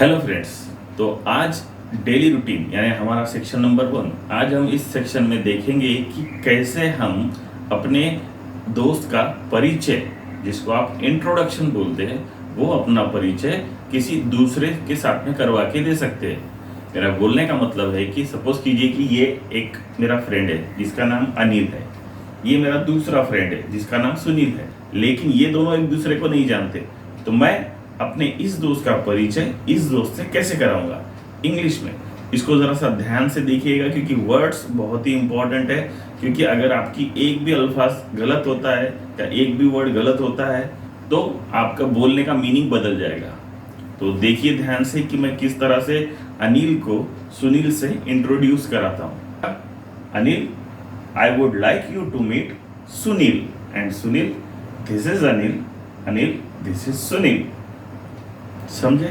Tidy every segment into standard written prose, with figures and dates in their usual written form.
Hello friends. तो आज daily routine यानी हमारा सेक्शन नंबर 1। आज हम इस सेक्शन में देखेंगे कि कैसे हम अपने दोस्त का परिचय, जिसको आप इंट्रोडक्शन बोलते हैं, वो अपना परिचय किसी दूसरे के साथ में करवा के दे सकते हैं। मेरा बोलने का मतलब है कि सपोज कीजिए कि ये एक मेरा फ्रेंड है जिसका नाम अनिल है, ये मेरा दूसरा फ्रेंड है जिसका नाम सुनील है, लेकिन ये दोनों एक दूसरे को नहीं जानते। तो मैं अपने इस दोस्त का परिचय इस दोस्त से कैसे कराऊंगा इंग्लिश में। इसको ज़रा सा ध्यान से देखिएगा क्योंकि वर्ड्स बहुत ही इंपॉर्टेंट है। क्योंकि अगर आपकी एक भी अल्फाज गलत होता है या एक भी वर्ड गलत होता है तो आपका बोलने का मीनिंग बदल जाएगा। तो देखिए ध्यान से कि मैं किस तरह से अनिल को सुनील से इंट्रोड्यूस कराता हूँ। Anil, I would like you to meet Sunil. And Sunil, this is Anil. Anil, this is Sunil. समझे?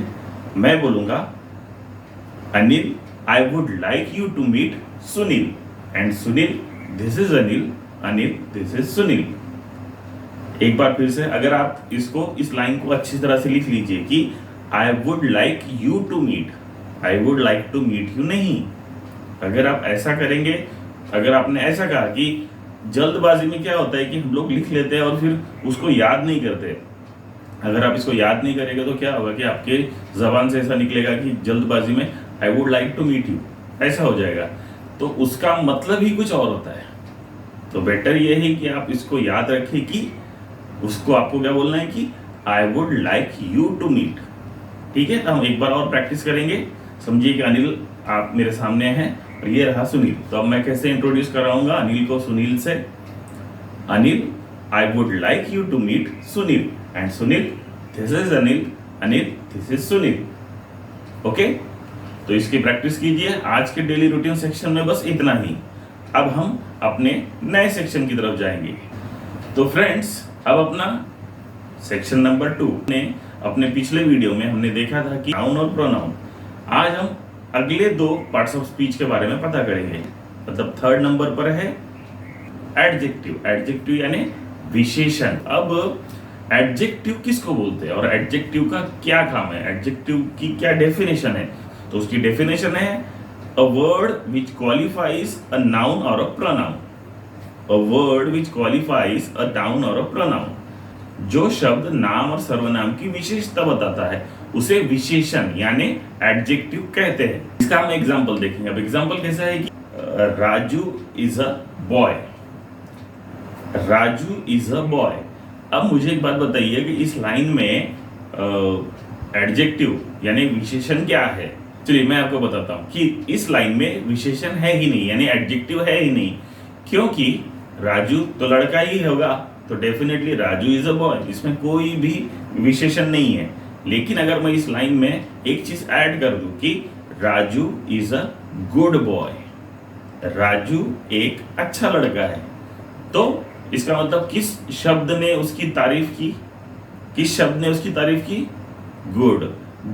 मैं बोलूंगा Anil, I would like you to meet Sunil. And Sunil, this is Anil. Anil, this is Sunil. एक बार फिर से, अगर आप इस लाइन को अच्छी तरह से लिख लीजिए कि I would like you to meet, I would like to meet you नहीं। अगर आप ऐसा करेंगे, अगर आपने ऐसा कहा कि जल्दबाजी में क्या होता है कि हम लोग लिख लेते हैं और फिर उसको याद नहीं करते। अगर आप इसको याद नहीं करेंगे तो क्या होगा कि आपके जबान से ऐसा निकलेगा कि जल्दबाजी में I would like to meet you, ऐसा हो जाएगा। तो उसका मतलब ही कुछ और होता है। तो बेटर ये है कि आप इसको याद रखें कि उसको आपको क्या बोलना है कि I would like you to meet. ठीक है, तो हम एक बार और प्रैक्टिस करेंगे। समझिए कि अनिल आप मेरे सामने हैं और ये रहा सुनील। तो अब मैं कैसे इंट्रोड्यूस कराऊंगा अनिल को सुनील से। Anil, I would like you to meet Sunil. And Sunil, this is Anil. Anil, this is Sunil. Okay, तो इसकी प्रैक्टिस कीजिए। आज के डेली रूटीन सेक्शन में बस इतना ही। अब हम अपने नए सेक्शन की तरफ जाएंगे। तो फ्रेंड्स, अब अपना सेक्शन नंबर 2 ने अपने पिछले वीडियो में हमने देखा था कि नाउन और प्रोनाउन। आज हम अगले 2 पार्ट्स ऑफ स्पीच के बारे में पता करेंगे। मतलब 3rd नंबर पर है एडजेक्टिव। एडजेक्टिव यानी विशेषण। अब एडजेक्टिव किसको बोलते हैं और एडजेक्टिव का क्या काम है, एडजेक्टिव की क्या डेफिनेशन है? तो उसकी डेफिनेशन है a word which qualifies a noun or a pronoun. A word which qualifies a noun or a pronoun. जो शब्द नाम और सर्वनाम की विशेषता बताता है उसे विशेषण यानी एडजेक्टिव कहते हैं। इसका हम एग्जांपल देखेंगे। अब एग्जांपल कैसा है कि Raju is a boy. Raju is a boy. अब मुझे एक बात बताइए कि इस लाइन में एडजेक्टिव यानी विशेषण क्या है? चलिए मैं आपको बताता हूँ कि इस लाइन में विशेषण है ही नहीं, यानी एडजेक्टिव है ही नहीं। क्योंकि राजू तो लड़का ही होगा, तो definitely Raju is a boy, इसमें कोई भी विशेषण नहीं है। लेकिन अगर मैं इस लाइन में एक चीज ऐड कर दूं कि Raju is a good boy, Raju एक अच्छा लड़का है, तो इसका मतलब किस शब्द ने उसकी तारीफ की? किस शब्द ने उसकी तारीफ की? गुड।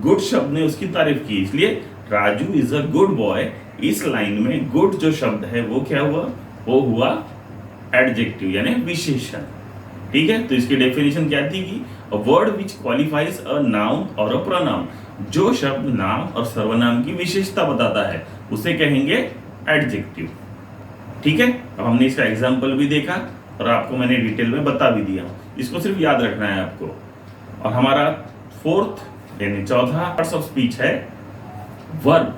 गुड शब्द ने उसकी तारीफ की, इसलिए Raju is a good boy. इस लाइन में गुड जो शब्द है वो क्या हुआ? वो हुआ एडजेक्टिव यानी विशेषण। ठीक है, तो इसकी डेफिनेशन क्या थी कि अ word which qualifies a noun or a pronoun. जो शब्द नाम और सर्वनाम की विशेषता बताता है उसे कहेंगे एडजेक्टिव। ठीक है, अब हमने इसका एग्जाम्पल भी देखा और आपको मैंने डिटेल में बता भी दिया। इसको सिर्फ याद रखना है आपको। और हमारा 4th यानी चौथा पार्ट ऑफ स्पीच है वर्ब।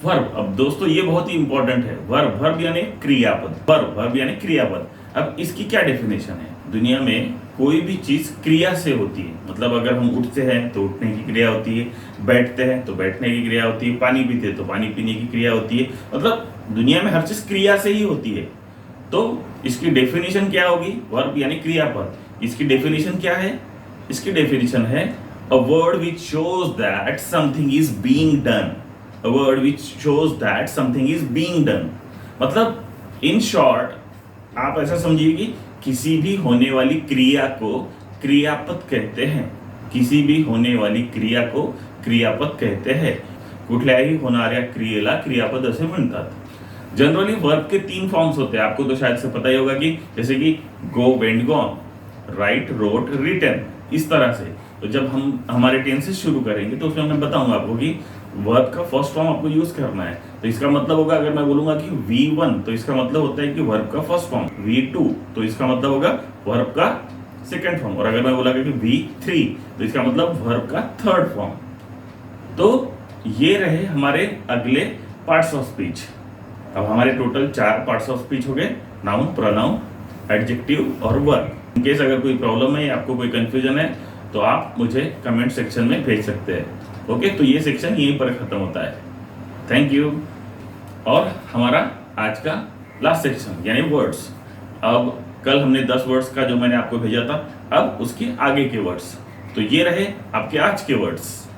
वर्ब, अब दोस्तों ये बहुत ही इंपॉर्टेंट है। वर्ब, वर्ब यानी क्रियापद। वर्ब, वर्ब यानी क्रियापद। अब इसकी क्या डेफिनेशन है? दुनिया में कोई भी चीज क्रिया से होती है। मतलब अगर हम उठते हैं तो उठने की क्रिया होती है, बैठते हैं तो बैठने की क्रिया होती है, पानी पीते हैं तो पानी पीने की क्रिया होती है। मतलब दुनिया में हर चीज क्रिया से ही होती है। तो इसकी डेफिनेशन क्या होगी? वर्ब यानी क्रियापद। इसकी डेफिनेशन क्या है? इसकी डेफिनेशन है a word which shows that something is being done. A word which shows that something is being done. मतलब इन शॉर्ट आप ऐसा समझिए कि किसी भी होने वाली क्रिया को क्रियापद कहते हैं। किसी भी होने वाली क्रिया को क्रियापद कहते हैं। कुठल्याही होणाऱ्या क्रियेला क्रियापद असे म्हणतात। जनरली वर्ब के 3 फॉर्म्स होते हैं, आपको तो शायद से पता ही होगा कि जैसे कि go, went, gone, write, wrote, written, इस तरह से तो जब हम हमारे टेंसेस शुरू करेंगे तो उसमें मैं बताऊंगा आपको कि वर्ब का फर्स्ट फॉर्म आपको यूज करना है। तो इसका मतलब होगा, अगर मैं बोलूंगा कि V1 तो इसका मतलब होता है कि वर्ब का फर्स्ट फॉर्म, V2 तो इसका मतलब होगा वर्ब का सेकंड फॉर्म, और अगर मैं बोला कि V3 तो इसका मतलब वर्ब का थर्ड फॉर्म। तो ये रहे हमारे अगले पार्ट्स ऑफ स्पीच। अब हमारे टोटल 4 पार्ट्स ऑफ स्पीच हो गए, नाउन, प्रोनाउन, एडजेक्टिव और वर्ब। इन केस अगर कोई प्रॉब्लम है या आपको कोई कंफ्यूजन है तो आप मुझे कमेंट सेक्शन में भेज सकते हैं। ओके, तो ये सेक्शन यहीं पर खत्म होता है। Thank you. और हमारा आज का लास्ट सेक्शन यानी वर्ड्स। अब कल हमने 10 वर्ड्स का जो मैंने आपको भेजा था, अब उसके आगे के वर्ड्स। तो ये रहे आपके आज के वर्ड्स।